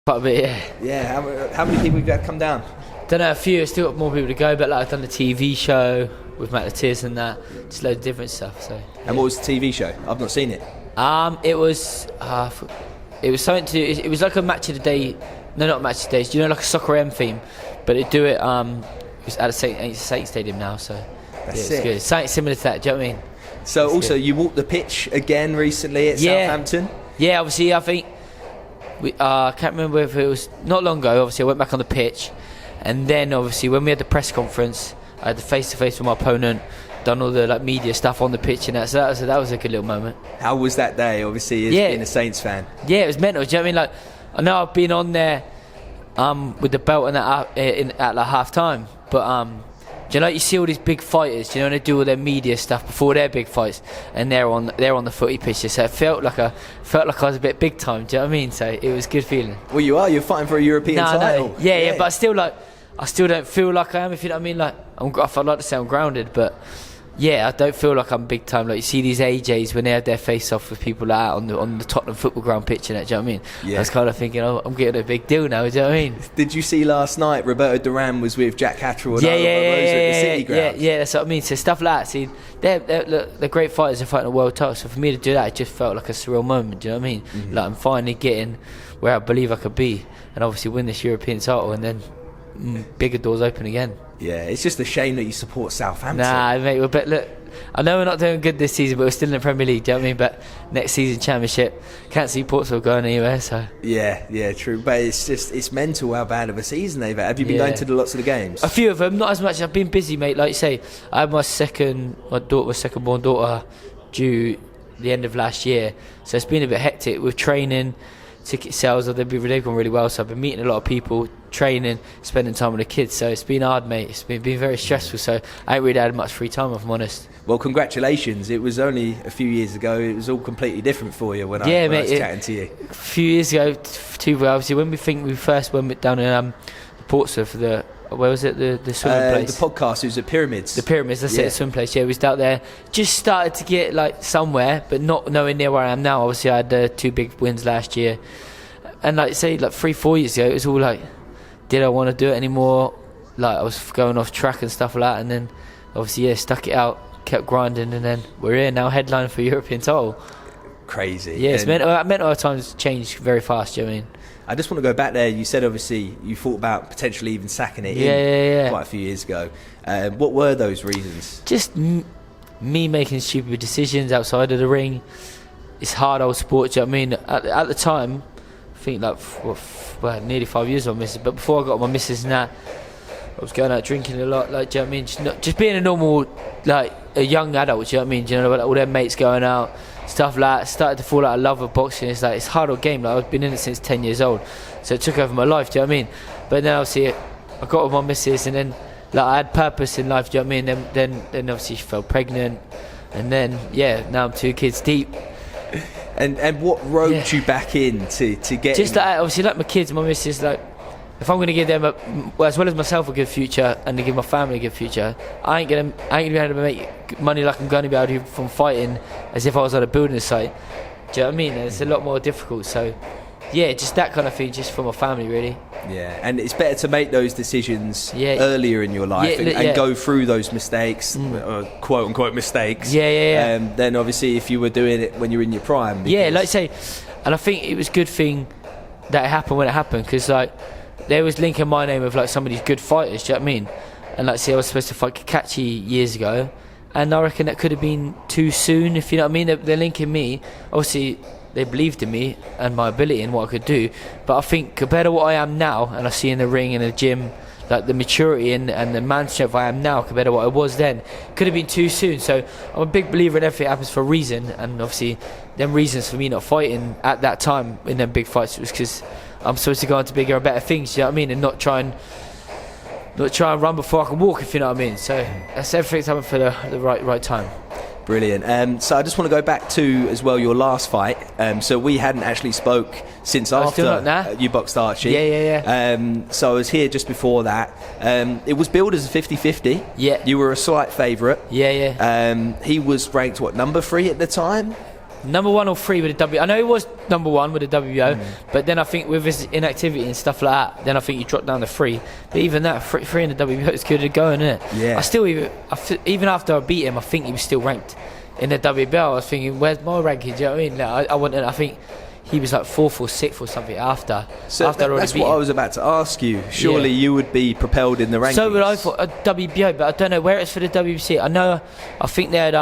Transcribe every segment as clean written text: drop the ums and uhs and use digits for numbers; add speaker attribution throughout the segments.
Speaker 1: Quite a bit, yeah.
Speaker 2: Yeah, how many people have you had come down?
Speaker 1: Don't know, a few. Still got more people to go, but like I've done the TV show with Matt Latiz and that, just loads of different stuff. So. Yeah.
Speaker 2: And what was the TV show? I've not seen it.
Speaker 1: It was something to. It was like a match of the day. No, not match of the day. You know, like a soccer M theme, but it do it. It was at the Saint Stadium now, so
Speaker 2: That's
Speaker 1: it's good. Something similar to that. Do you know what I mean?
Speaker 2: So
Speaker 1: it's
Speaker 2: also,
Speaker 1: good.
Speaker 2: You walked the pitch again recently at Southampton.
Speaker 1: Yeah, obviously, I think. I can't remember if it was not long ago. Obviously, I went back on the pitch, and then obviously when we had the press conference, I had the face-to-face with my opponent, done all the media stuff on the pitch and that. So that was a good little moment.
Speaker 2: How was that day? Obviously, as being a Saints fan.
Speaker 1: Yeah, it was mental. Do you know what I mean? Like, I know I've been on there, with the belt and that at like half time, but do you know, like you see all these big fighters, you know, and they do all their media stuff before their big fights, and they're on the footy pitches. So it felt like I was a bit big time. Do you know what I mean? So it was a good feeling.
Speaker 2: Well, you're fighting for a European title.
Speaker 1: No. Yeah, but I still don't feel like I am. If you know what I mean, like I'd like to say I'm grounded, but yeah, I don't feel like I'm big time. Like you see these AJs when they had their face off with people like that on the Tottenham football ground pitch and that. Do you know what I mean? Yeah. I was kind of thinking, oh, I'm getting a big deal now. Do you know what I mean?
Speaker 2: Did you see last night Roberto Duran was with Jack Catterall and at the City ground?
Speaker 1: Yeah, that's what I mean. So stuff like that. See, they're great fighters and fighting a world title. So for me to do that, it just felt like a surreal moment. Do you know what I mean? Mm-hmm. Like I'm finally getting where I believe I could be, and obviously win this European title, and then bigger doors open again.
Speaker 2: Yeah, it's just a shame that you support Southampton.
Speaker 1: Nah, mate. But look, I know we're not doing good this season, but we're still in the Premier League. Do you know what I mean? But next season, Championship, can't see Portsmouth going anywhere. So
Speaker 2: yeah, true. But it's mental how bad of a season they've had. Have you been going to lots of the games?
Speaker 1: A few of them, not as much. I've been busy, mate. Like you say, I had my second-born daughter due the end of last year, so it's been a bit hectic with training. Ticket sales, they've gone really well, so I've been meeting a lot of people, training, spending time with the kids, so it's been hard, mate. It's been very stressful, so I ain't really had much free time, if I'm honest.
Speaker 2: Well, congratulations. It was only a few years ago. It was all completely different for you when I was chatting to you.
Speaker 1: A few years ago, obviously, when we first went down in Portsmouth, where was it, the swimming place?
Speaker 2: The podcast, it was at Pyramids.
Speaker 1: The Pyramids, that's it, the swimming place. Yeah, we was out there. Just started to get like somewhere, but not nowhere near where I am now. Obviously, I had 2 big wins last year. And like say, like 3-4 years ago, it was all like, did I want to do it anymore? Like I was going off track and stuff like that. And then obviously, stuck it out, kept grinding, and then we're here now, headline for European title.
Speaker 2: Crazy.
Speaker 1: Yeah, it's meant our times change very fast, do you know what I mean?
Speaker 2: I just want to go back there. You said obviously you thought about potentially even sacking it quite a few years ago. What were those reasons?
Speaker 1: Just me making stupid decisions outside of the ring. It's hard old sport, do you know what I mean? At the time, I think nearly 5 years on missus, but before I got my missus and that, I was going out drinking a lot, like, do you know what I mean? Just being a normal, like, a young adult, do you know what I mean? Do you know, like, all their mates going out, stuff like that. Started to fall out of love with boxing. It's like, it's a hard old game. Like, I've been in it since 10 years old, so it took over my life, do you know what I mean? But then obviously I got with my missus, and then like I had purpose in life, do you know what I mean? Then obviously she fell pregnant, and then now I'm 2 kids deep.
Speaker 2: And what roped you back in to get
Speaker 1: just like obviously like my kids, my missus, like if I'm going to give them as well as myself a good future and to give my family a good future, I ain't gonna be able to make money like I'm going to be able to from fighting as if I was on a building site. Do you know what I mean? It's a lot more difficult. So yeah, just that kind of thing, just for my family, really.
Speaker 2: Yeah, and it's better to make those decisions earlier in your life and go through those mistakes, quote unquote mistakes. Then obviously if you were doing it when you're in your prime.
Speaker 1: Yeah, like I say, and I think it was a good thing that it happened when it happened, because like they was linking my name with like some of these good fighters. Do you know what I mean? And like, say I was supposed to fight Kakachi years ago, and I reckon that could have been too soon. If you know what I mean, they're linking me. Obviously, they believed in me and my ability and what I could do. But I think compared to what I am now, and I see in the ring and the gym, like the maturity and the man strength I am now compared to what I was then, could have been too soon. So I'm a big believer in everything happens for a reason, and obviously them reasons for me not fighting at that time in them big fights was because I'm supposed to go on to bigger and better things, you know what I mean, and not try and run before I can walk, if you know what I mean. So that's everything's happened for the right time.
Speaker 2: Brilliant. So I just want to go back to as well your last fight. So we hadn't actually spoke since after you boxed Archie.
Speaker 1: Yeah.
Speaker 2: So I was here just before that. It was billed as a 50-50.
Speaker 1: Yeah.
Speaker 2: You were a slight favourite.
Speaker 1: Yeah.
Speaker 2: He was ranked number 3 at the time.
Speaker 1: Number 1 or 3 with the W. I know he was number 1 with the WBO, but then I think with his inactivity and stuff like that, then I think he dropped down to 3. But even that, 3 in the WBO is good to go, isn't it?
Speaker 2: Yeah.
Speaker 1: Even after I beat him, I think he was still ranked in the WBO. I was thinking, where's my ranking? Do you know what I mean? Like, I think he was like 4th or 6th or something after.
Speaker 2: So that's what I was about to ask you. Surely you would be propelled in the rankings.
Speaker 1: So would I for a WBO, but I don't know where it's for the WBC. I think they had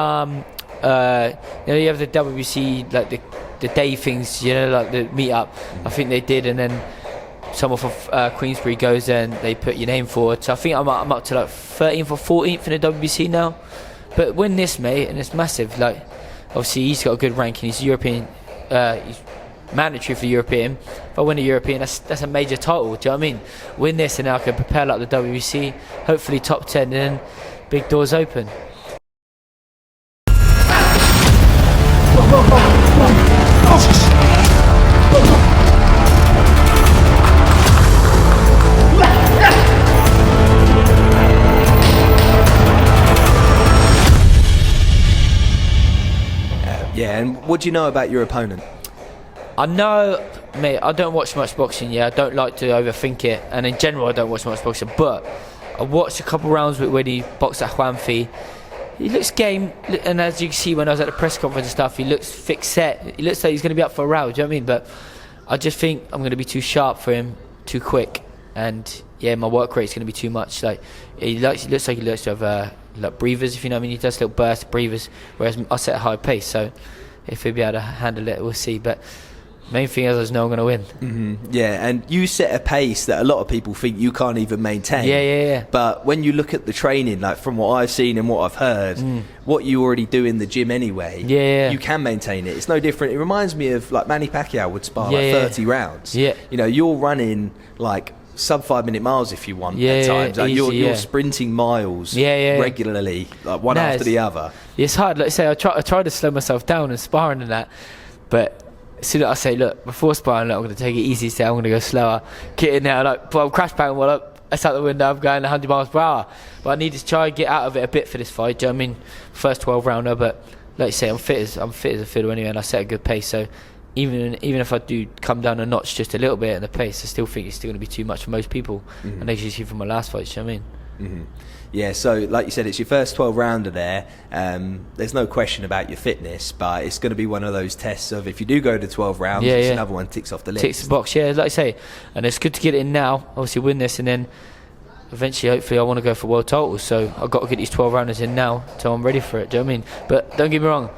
Speaker 1: you have the WBC, like the day things, like the meet up. I think they did, and then someone from Queensbury goes there and they put your name forward. So I think I'm up to like 13th or 14th in the WBC now. But win this, mate, and it's massive. Like, obviously he's got a good ranking. He's European. He's mandatory for European. If I win a European, that's a major title. Do you know what I mean? Win this, and then I can prepare like the WBC. Hopefully top 10, and then big doors open.
Speaker 2: Yeah, and what do you know about your opponent?
Speaker 1: I know, mate, I don't watch much boxing, I don't like to overthink it, and in general I don't watch much boxing, but I watched a couple rounds when he boxed at Juanfi. He looks game, and as you can see when I was at the press conference and stuff, he looks thick set. He looks like he's going to be up for a round, do you know what I mean? But I just think I'm going to be too sharp for him, too quick, and my work rate's going to be too much. Like, he looks like he looks to have like breathers, if you know what I mean. He does little burst breathers, whereas I set a high pace, so if he'll be able to handle it, we'll see. But main thing is I know I'm going to win.
Speaker 2: Mm-hmm. Yeah, and you set a pace that a lot of people think you can't even maintain.
Speaker 1: Yeah.
Speaker 2: But when you look at the training, like from what I've seen and what I've heard, what you already do in the gym anyway, you can maintain it. It's no different. It reminds me of like Manny Pacquiao would spar 30 rounds.
Speaker 1: Yeah.
Speaker 2: You're running like sub 5 minute miles if you want at times. Like you're sprinting miles regularly, like one after the other.
Speaker 1: It's hard. Like I say, I try to slow myself down and sparring and that, but as soon as I say, look, before sparring, I'm going to take it easy, so I'm going to go slower, get in there, but I'm crash banging that's out the window, I'm going 100 miles per hour. But I need to try and get out of it a bit for this fight, do you know what I mean? First 12 rounder, but like you say, I'm fit as a fiddle anyway, and I set a good pace, so even if I do come down a notch just a little bit in the pace, I still think it's still going to be too much for most people, and as you see from my last fight, do you know what I mean?
Speaker 2: Mm-hmm. Yeah, so like you said, it's your first 12 rounder there. There's no question about your fitness, but it's going to be one of those tests of if you do go to 12 rounds, it's another one ticks off the list.
Speaker 1: Ticks the box, like I say. And it's good to get it in now, obviously win this, and then eventually, hopefully, I want to go for world titles. So I've got to get these 12 rounders in now until I'm ready for it, do you know what I mean? But don't get me wrong,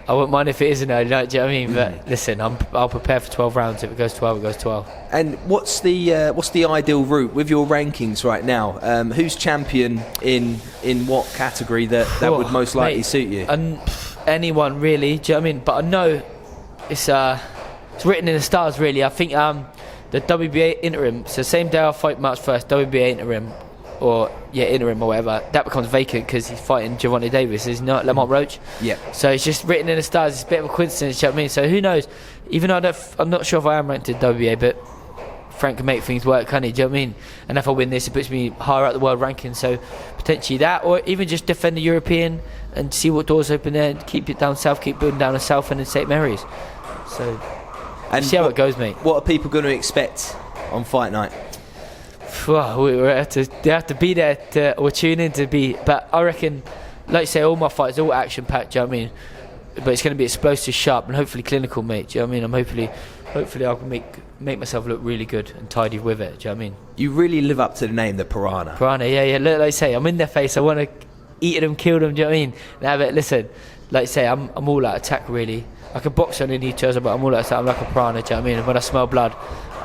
Speaker 1: I wouldn't mind if it isn't early, do you know what I mean? But listen, I'll prepare for 12 rounds. If it goes 12, it goes 12.
Speaker 2: And what's the ideal route with your rankings right now? Who's champion in what category that would most likely suit you?
Speaker 1: Anyone really, do you know what I mean? But I know it's written in the stars really. I think the WBA interim, so same day I fight March 1st, WBA interim or whatever, that becomes vacant because he's fighting Gervonta Davis, isn't it? Lamont Roach.
Speaker 2: Yeah.
Speaker 1: So it's just written in the stars. It's a bit of a coincidence, you know what I mean? So who knows? Even though I'm not sure if I am ranked in WBA, but Frank can make things work, can't he? Do you know what I mean? And if I win this, it puts me higher up the world ranking. So potentially that, or even just defend the European and see what doors open there. And keep it down south, keep building down the south and in St Mary's. So and see how it goes, mate.
Speaker 2: What are people going to expect on fight night?
Speaker 1: Well, they have to be there or tune in to be. But I reckon, like you say, all my fights are all action packed. Do you know what I mean? But it's going to be explosive, sharp, and hopefully clinical, mate. Do you know what I mean? Hopefully I can make myself look really good and tidy with it. Do you know what I mean? You
Speaker 2: really live up to the name, the Piranha.
Speaker 1: Piranha, yeah. Like I say, I'm in their face. I want to eat them, kill them. Do you know what I mean? Now, but listen, like I say, I'm all out attack really. I can box on each other, but I'm all out attack. I'm like a piranha. Do you know what I mean? And when I smell blood,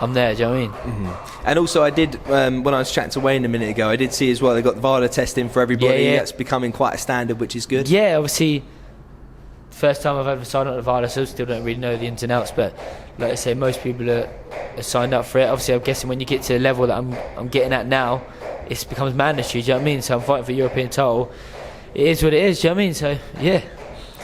Speaker 1: I'm there, do you know what I mean?
Speaker 2: Mm-hmm. And also I did, when I was chatting to Wayne a minute ago, I did see as well, they got the VADA testing for everybody. Yeah. That's becoming quite a standard, which is good.
Speaker 1: Yeah, obviously, first time I've ever signed up to VADA, so I still don't really know the ins and outs, but like I say, most people are signed up for it. Obviously, I'm guessing when you get to the level that I'm getting at now, it becomes mandatory, do you know what I mean? So I'm fighting for European title. It is what it is, do you know what I mean? So, yeah.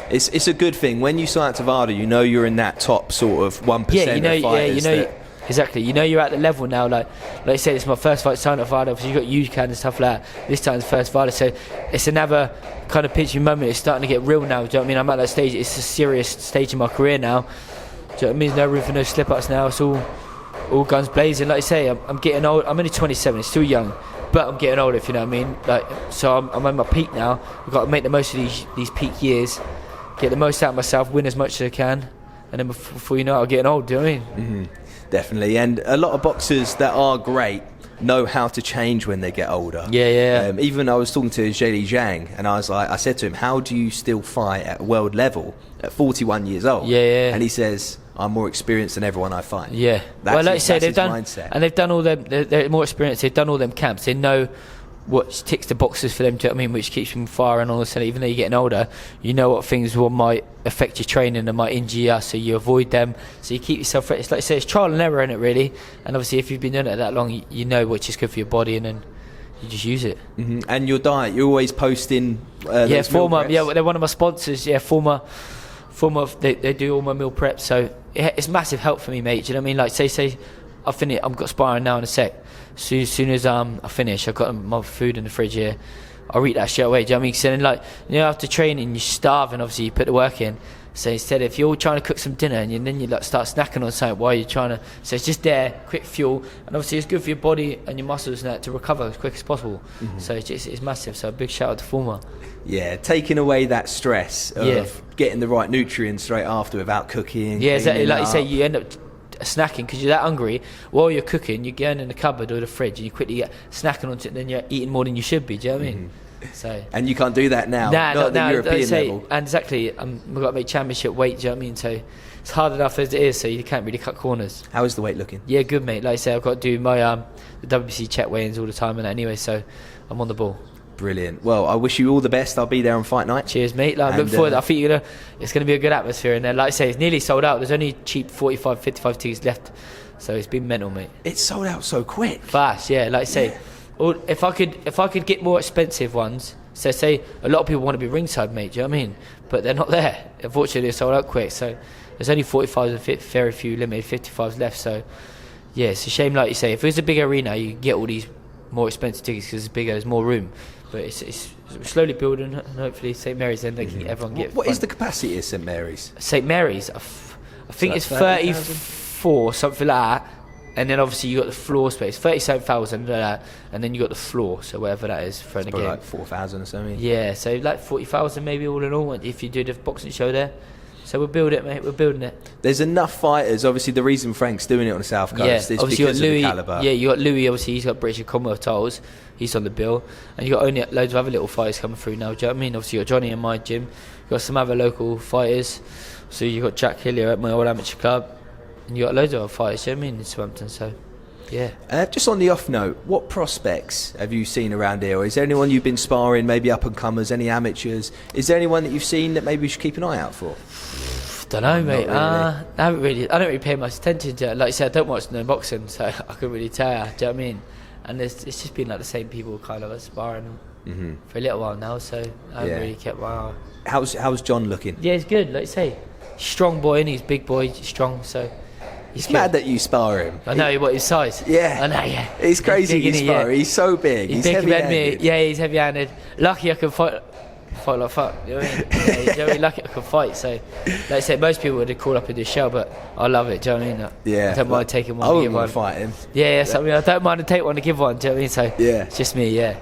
Speaker 2: It's a good thing. When you sign up to VADA, you know you're in that top sort of 1% of fighters.
Speaker 1: Exactly. You know you're at the level now. Like I said, it's my first fight signed up Vada. Obviously you got UCAN and stuff like that. This time's first Vada, so it's another kind of pinch me moment. It's starting to get real now. Do you know what I mean? I'm at that stage. It's a serious stage in my career now. Do you know what I mean? There's no room for no slip ups now. It's all guns blazing. Like I say, I'm getting old. I'm only 27. It's still young, but I'm getting older. If you know what I mean. Like, so I'm at my peak now. I've got to make the most of these peak years. Get the most out of myself. Win as much as I can. And then before you know it, I'm getting old. Do you know what I mean?
Speaker 2: Mm-hmm. Definitely. And a lot of boxers that are great know how to change when they get older.
Speaker 1: Yeah.
Speaker 2: Even I was talking to Zheli Zhang, and I said to him, how do you still fight at world level at 41 years old?
Speaker 1: Yeah.
Speaker 2: And he says, I'm more experienced than everyone I fight.
Speaker 1: Yeah.
Speaker 2: That's
Speaker 1: well, like I say,
Speaker 2: his mindset.
Speaker 1: And they've done all them. They're more experienced. They've done all them camps. They know what ticks the boxes for them. Do you know what I mean? Which keeps them firing all of a sudden. Even though you're getting older, you know what things might affect your training and might injure you, so you avoid them. So you keep yourself fresh. It's like I say, it's trial and error in it, really. And obviously, if you've been doing it that long, you know what's just good for your body, and then you just use it.
Speaker 2: Mm-hmm. And your diet, you're always posting.
Speaker 1: Former. Yeah, they're one of my sponsors. Yeah, former. They do all my meal prep, so it's massive help for me, mate. Do you know what I mean? Like say I finish. I've got sparring now in a sec. Soon as I finish, I've got my food in the fridge here. I'll eat that shit away. Do you know what I mean? So then, like, you know, after training, you starve, and obviously you put the work in. So instead, if you're trying to cook some dinner and then you like start snacking on something while you're trying to, so it's just there, quick fuel, and obviously it's good for your body and your muscles and that to recover as quick as possible. Mm-hmm. So it's massive. So a big shout out to Former.
Speaker 2: Yeah, taking away that stress of getting the right nutrients straight after without cooking.
Speaker 1: Yeah, exactly. Like you say, you end up snacking because you're that hungry. While you're cooking, you're going in the cupboard or the fridge and you quickly get snacking onto it, and then you're eating more than you should be. Do you know what I mean? So, and
Speaker 2: you can't do that now. Not at the European level.
Speaker 1: And exactly, we've got to make championship weight. Do you know what I mean? So it's hard enough as it is. So you can't really cut corners.
Speaker 2: How is the weight looking?
Speaker 1: Yeah, good, mate. Like I say, I've got to do my the WBC check weigh-ins all the time and anyway. So I'm on the ball.
Speaker 2: Brilliant. Well, I wish you all the best. I'll be there on fight night.
Speaker 1: Cheers, mate. Like, look forward. I think it's going to be a good atmosphere in there. Like I say, it's nearly sold out. There's only cheap 45, 55 tickets left. So it's been mental, mate.
Speaker 2: It's sold out so quick.
Speaker 1: Fast, yeah. Like I say, if I could get more expensive ones. So say a lot of people want to be ringside, mate. Do you know what I mean? But they're not there. Unfortunately, they're sold out quick. So there's only 45s and very few limited 55s left. So yeah, it's a shame. Like you say, if it was a big arena, you can get all these more expensive tickets because it's bigger, there's more room. But it's slowly building, and hopefully St Mary's then they can everyone get.
Speaker 2: What is the capacity of St Mary's?
Speaker 1: St Mary's, I think it's 34, something like that. And then obviously you got the floor space, 37,000, and then you got the floor, so whatever that is for the game.
Speaker 2: Like 4,000 or something.
Speaker 1: Yeah, so like 40,000 maybe all in all if you do the boxing show there. So we'll build it, mate. We're building it.
Speaker 2: There's enough fighters. Obviously, the reason Frank's doing it on the South Coast is because
Speaker 1: Louis,
Speaker 2: of the calibre.
Speaker 1: Yeah, you got Louis. Obviously, he's got British and Commonwealth titles. He's on the bill, and you got only loads of other little fighters coming through now. Do you know what I mean? Obviously, you got Johnny in my gym. You got some other local fighters. So you got Jack Hillier at my old amateur club, and you got loads of other fighters. Do you know what I mean? In Southampton, so. Yeah.
Speaker 2: Just on the off note, what prospects have you seen around here? Or is there anyone you've been sparring, maybe up and comers, any amateurs? Is there anyone that you've seen that maybe we should keep an eye out for?
Speaker 1: Don't know, mate. I don't really pay much attention to it. Like I said, I don't watch no boxing, so I couldn't really tell you. Do you know what I mean? And it's just been like the same people kind of sparring for a little while now, so I haven't really kept my eye.
Speaker 2: How's John looking?
Speaker 1: Yeah, he's good. Like you say, strong boy, and he's big boy, strong. So.
Speaker 2: He's mad that you spar him.
Speaker 1: I know, what his size?
Speaker 2: Yeah.
Speaker 1: I know, yeah.
Speaker 2: It's crazy you spar him. He's so big.
Speaker 1: He's
Speaker 2: heavy-handed.
Speaker 1: Yeah, he's heavy-handed. Lucky I can fight like fuck. You know what I mean? Yeah, you know, lucky I can fight. So, like I said, most people would call up in this show, but I love it. Do you know what I mean?
Speaker 2: Yeah.
Speaker 1: I don't mind taking one.
Speaker 2: I wouldn't mind fighting.
Speaker 1: Yeah, I mean, I don't mind to take one to give one. Do you know what I mean? So, it's just me, yeah.